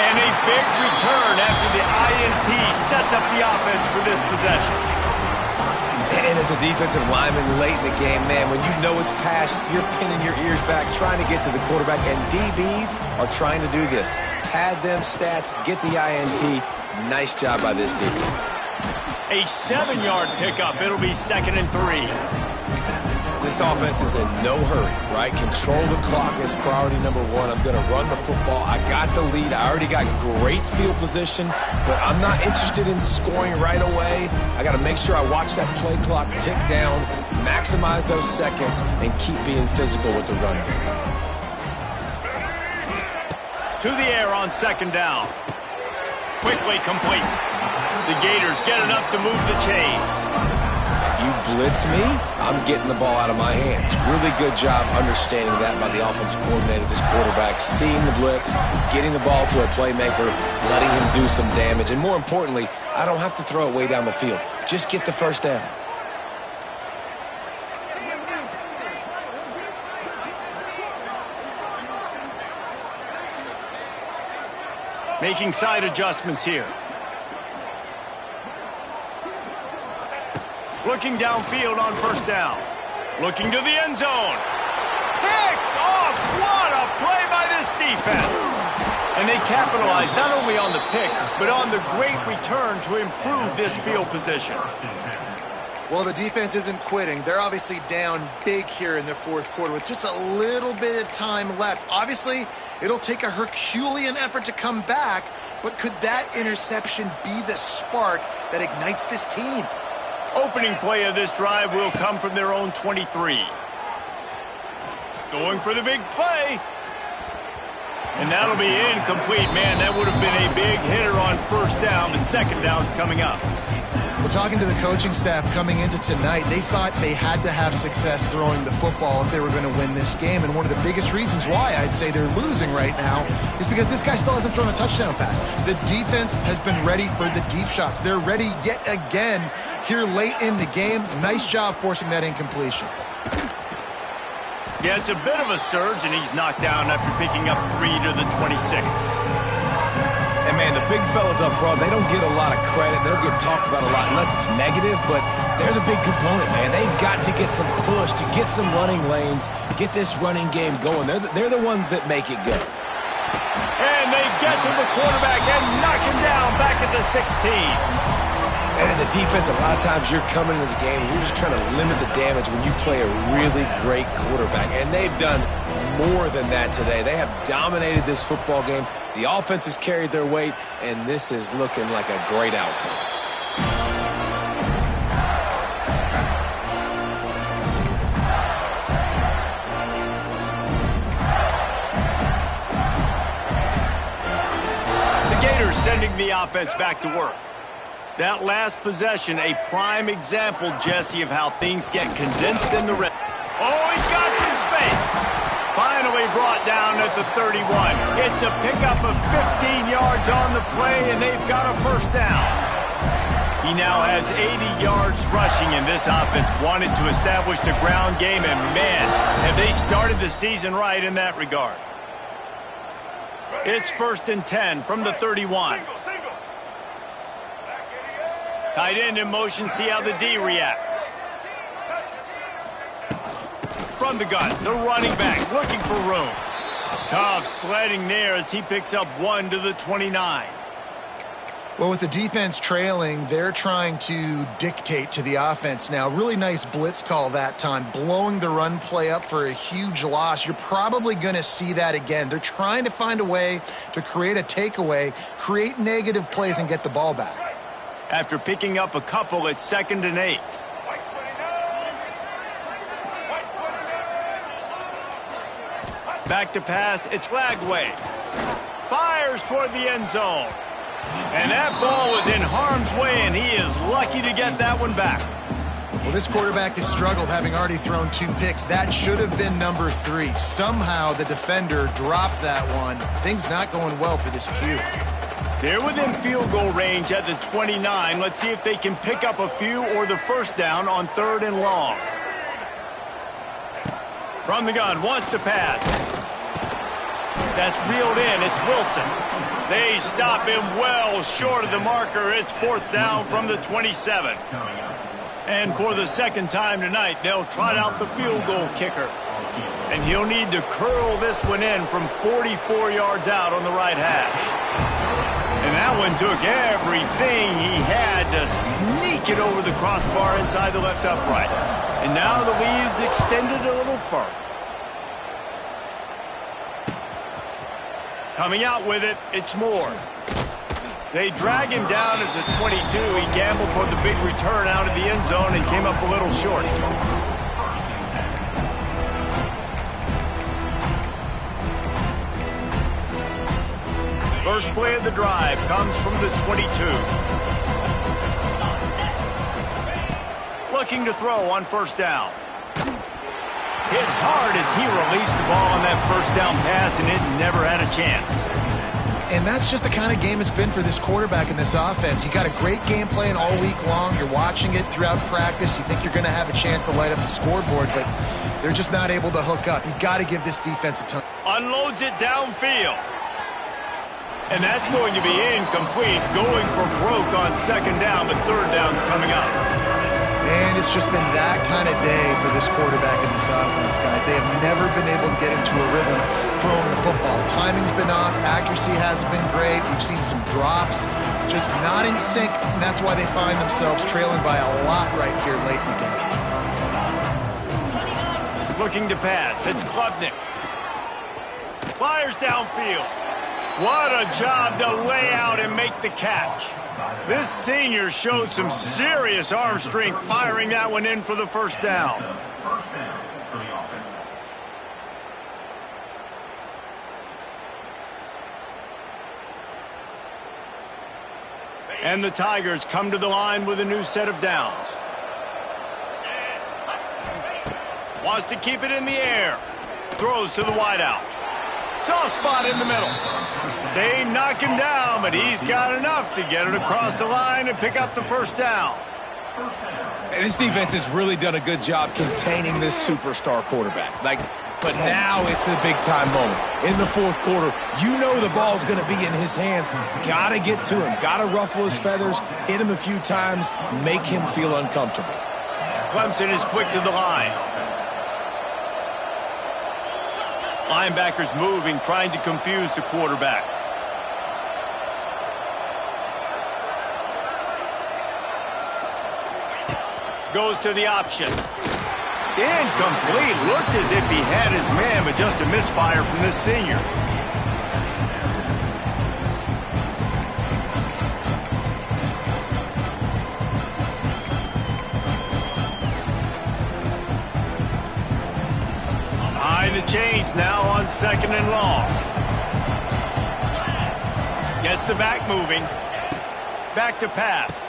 And a big return after the INT sets up the offense for this possession. And as a defensive lineman late in the game, man, when you know it's past, you're pinning your ears back, trying to get to the quarterback, and DBs are trying to do this. Pad them stats, get the INT. Nice job by this DB. A 7-yard pickup. It'll be 2nd and 3. This offense is in no hurry, right? Control the clock is priority number one. I'm going to run the football. I got the lead. I already got great field position, but I'm not interested in scoring right away. I got to make sure I watch that play clock tick down, maximize those seconds, and keep being physical with the run game. To the air on 2nd down. Quickly complete. The Gators get enough to move the chains. You blitz me, I'm getting the ball out of my hands. Really good job understanding that by the offensive coordinator, this quarterback, seeing the blitz, getting the ball to a playmaker, letting him do some damage. And more importantly, I don't have to throw it way down the field. Just get the first down. Making side adjustments here. Looking downfield on first down. Looking to the end zone. Picked off. What a play by this defense. And they capitalized not only on the pick, but on the great return to improve this field position. Well, the defense isn't quitting. They're obviously down big here in the fourth quarter with just a little bit of time left. Obviously, it'll take a Herculean effort to come back, but could that interception be the spark that ignites this team? Opening play of this drive will come from their own 23. Going for the big play. And that'll be incomplete. Man, that would have been a big hitter on first down, but second down's coming up. Well, talking to the coaching staff coming into tonight, they thought they had to have success throwing the football if they were going to win this game. And one of the biggest reasons why I'd say they're losing right now is because this guy still hasn't thrown a touchdown pass. The defense has been ready for the deep shots. They're ready yet again here late in the game. Nice job forcing that incompletion. Yeah, it's a bit of a surge, and he's knocked down after picking up 3 to the 26. And, man, the big fellas up front, they don't get a lot of credit. They don't get talked about a lot unless it's negative, but they're the big component, man. They've got to get some push, to get some running lanes, get this running game going. They're the ones that make it go. And they get to the quarterback and knock him down back at the 16. And as a defense, a lot of times you're coming into the game and you're just trying to limit the damage when you play a really great quarterback. And they've done more than that today. They have dominated this football game. The offense has carried their weight, and this is looking like a great outcome. The Gators sending the offense back to work. That last possession, a prime example, Jesse, of how things get condensed in the red. Oh, he's got some space. Finally brought down at the 31. It's a pickup of 15 yards on the play, and they've got a first down. He now has 80 yards rushing, and this offense wanted to establish the ground game, and man, have they started the season right in that regard. It's 1st and 10 from the 31. Tight end in motion, see how the D reacts. From the gun, the running back looking for room. Tough sledding there as he picks up 1 to the 29. Well, with the defense trailing, they're trying to dictate to the offense now. Really nice blitz call that time, blowing the run play up for a huge loss. You're probably going to see that again. They're trying to find a way to create a takeaway, create negative plays, and get the ball back. After picking up a couple, it's 2nd and 8. Back to pass, it's Lagway. Fires toward the end zone. And that ball was in harm's way, and he is lucky to get that one back. Well, this quarterback has struggled, having already thrown 2 picks. That should have been number 3. Somehow the defender dropped that one. Things not going well for this Q. They're within field goal range at the 29. Let's see if they can pick up a few or the first down on 3rd and long. From the gun, wants to pass. That's reeled in. It's Wilson. They stop him well short of the marker. It's 4th down from the 27. And for the second time tonight, they'll trot out the field goal kicker. And he'll need to curl this one in from 44 yards out on the right hash. And that one took everything he had to sneak it over the crossbar inside the left upright. And now the lead is extended a little further. Coming out with it, it's Moore. They drag him down at the 22. He gambled for the big return out of the end zone and came up a little short. First play of the drive comes from the 22. Looking to throw on first down. Hit hard as he released the ball on that first down pass, and it never had a chance. And that's just the kind of game it's been for this quarterback in this offense. You got a great game plan all week long. You're watching it throughout practice. You think you're going to have a chance to light up the scoreboard, but they're just not able to hook up. You got to give this defense a ton. Unloads it downfield. And that's going to be incomplete. Going for broke on second down, but third down's coming up. And it's just been that kind of day for this quarterback and this offense, guys. They have never been able to get into a rhythm throwing the football. Timing's been off. Accuracy hasn't been great. We've seen some drops. Just not in sync, and that's why they find themselves trailing by a lot right here late in the game. Looking to pass. It's Klubnik. Fires downfield. What a job to lay out and make the catch. This senior showed some serious arm strength firing that one in for the first down. And the Tigers come to the line with a new set of downs. Wants to keep it in the air. Throws to the wideout. Soft spot in the middle. They knock him down, but he's got enough to get it across the line and pick up the first down. And this defense has really done a good job containing this superstar quarterback. But now it's the big-time moment. In the fourth quarter, you know the ball's going to be in his hands. Got to get to him. Got to ruffle his feathers, hit him a few times, make him feel uncomfortable. Clemson is quick to the line. Linebackers moving, trying to confuse the quarterback. Goes to the option. Incomplete. Looked as if he had his man, but just a misfire from this senior. Behind the chains now on 2nd and long. Gets the back moving. Back to pass.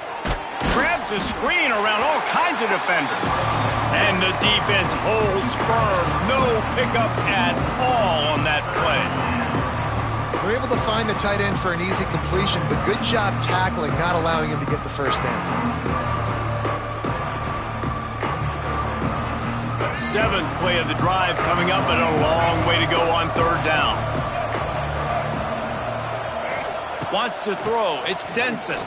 Grabs the screen around all kinds of defenders. And the defense holds firm. No pickup at all on that play. They're able to find the tight end for an easy completion, but good job tackling, not allowing him to get the first down. 7th play of the drive coming up, but a long way to go on 3rd down. Wants to throw. It's Denson.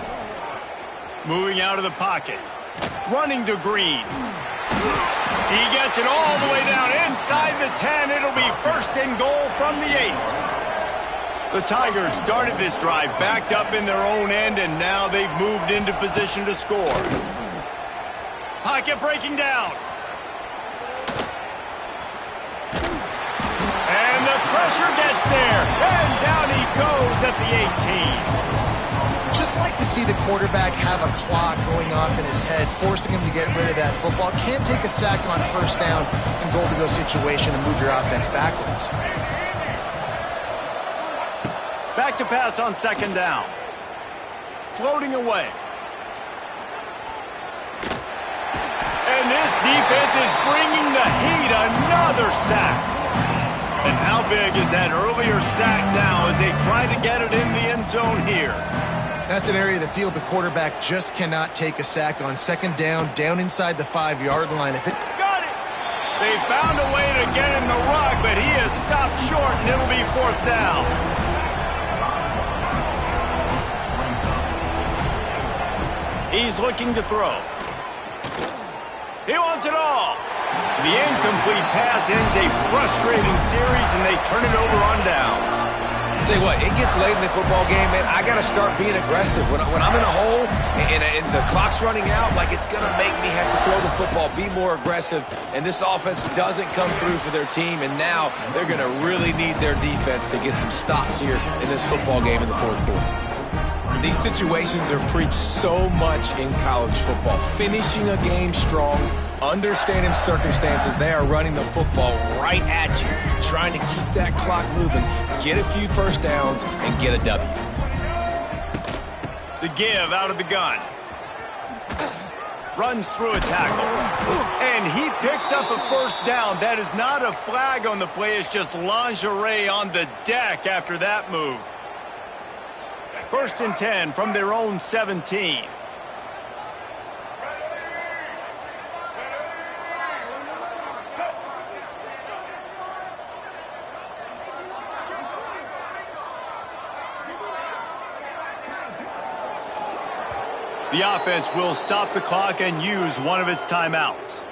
Moving out of the pocket. Running to Green. He gets it all the way down inside the 10. It'll be 1st and goal from the 8. The Tigers started this drive backed up in their own end, and now they've moved into position to score. Pocket breaking down. And the pressure gets there. And down he goes at the 18. Just like to see the quarterback have a clock going off in his head, forcing him to get rid of that football. Can't take a sack on 1st down in goal-to-go situation and move your offense backwards. Back to pass on 2nd down. Floating away. And this defense is bringing the heat. Another sack. And how big is that earlier sack now as they try to get it in the end zone here? That's an area of the field the quarterback just cannot take a sack on. 2nd down inside the 5-yard line. Got it! They found a way to get in the rug, but he is stopped short, and it'll be 4th down. He's looking to throw. He wants it all. The incomplete pass ends a frustrating series, and they turn it over on downs. Tell you what, it gets late in the football game, man. I got to start being aggressive. When I'm in a hole and the clock's running out, it's going to make me have to throw the football, be more aggressive. And this offense doesn't come through for their team, and now they're going to really need their defense to get some stops here in this football game in the 4th quarter. These situations are preached so much in college football. Finishing a game strong, understanding circumstances. They are running the football right at you, trying to keep that clock moving, get a few 1st downs, and get a W. The give out of the gun. Runs through a tackle. And he picks up a 1st down. That is not a flag on the play. It's just lingerie on the deck after that move. 1st and 10 from their own 17. The offense will stop the clock and use one of its timeouts.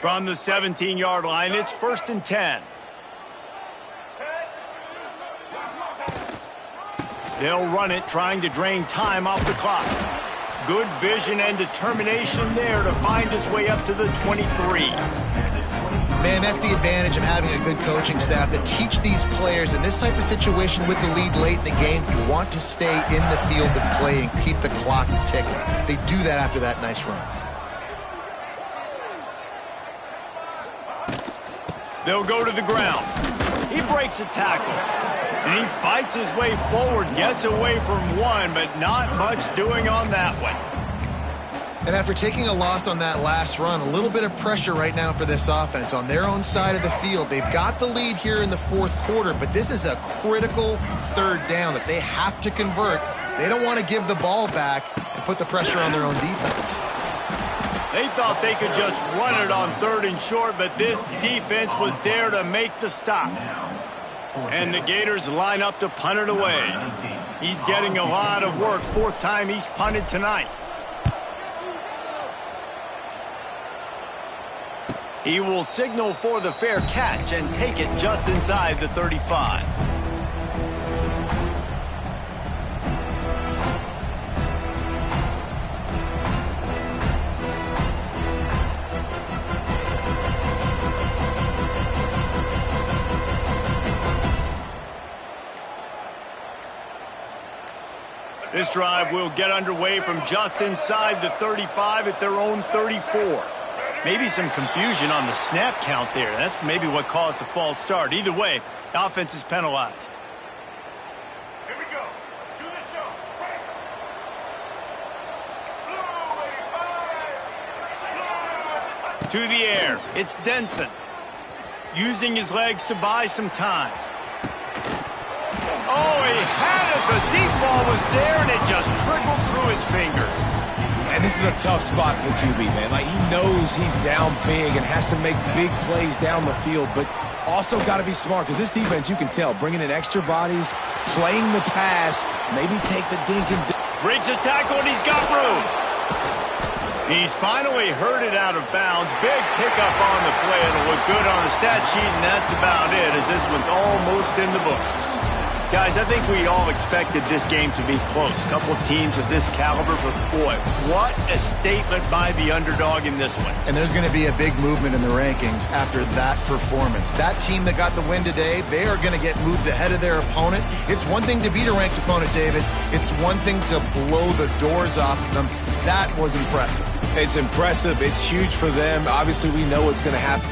From the 17-yard line, it's 1st and 10. They'll run it, trying to drain time off the clock. Good vision and determination there to find his way up to the 23. Man, that's the advantage of having a good coaching staff that teach these players in this type of situation with the lead late in the game. You want to stay in the field of play and keep the clock ticking. They do that after that nice run. They'll go to the ground. He breaks a tackle. And he fights his way forward, gets away from one, but not much doing on that one. And after taking a loss on that last run, a little bit of pressure right now for this offense on their own side of the field. They've got the lead here in the 4th quarter, but this is a critical 3rd down that they have to convert. They don't want to give the ball back and put the pressure on their own defense. They thought they could just run it on 3rd and short, but this defense was there to make the stop. And the Gators line up to punt it away. He's getting a lot of work. 4th time he's punted tonight. He will signal for the fair catch and take it just inside the 35. This drive will get underway from just inside the 35 at their own 34. Maybe some confusion on the snap count there. That's maybe what caused the false start. Either way, the offense is penalized. Here we go. Do the show. To the air. It's Denson. Using his legs to buy some time. Oh, he had it. The deep ball was there, and it just trickled through his fingers. And this is a tough spot for the QB, man. Like, he knows he's down big and has to make big plays down the field, but also got to be smart, because this defense, you can tell, bringing in extra bodies, playing the pass, maybe take the dink and... Breaks a tackle, and he's got room. He's finally herded out of bounds. Big pickup on the play. It'll look good on the stat sheet, and that's about it, as this one's almost in the books. Guys, I think we all expected this game to be close. A couple of teams of this caliber, but boy, what a statement by the underdog in this one. And there's going to be a big movement in the rankings after that performance. That team that got the win today, they are going to get moved ahead of their opponent. It's one thing to beat a ranked opponent, David. It's one thing to blow the doors off them. That was impressive. It's impressive. It's huge for them. Obviously, we know what's going to happen.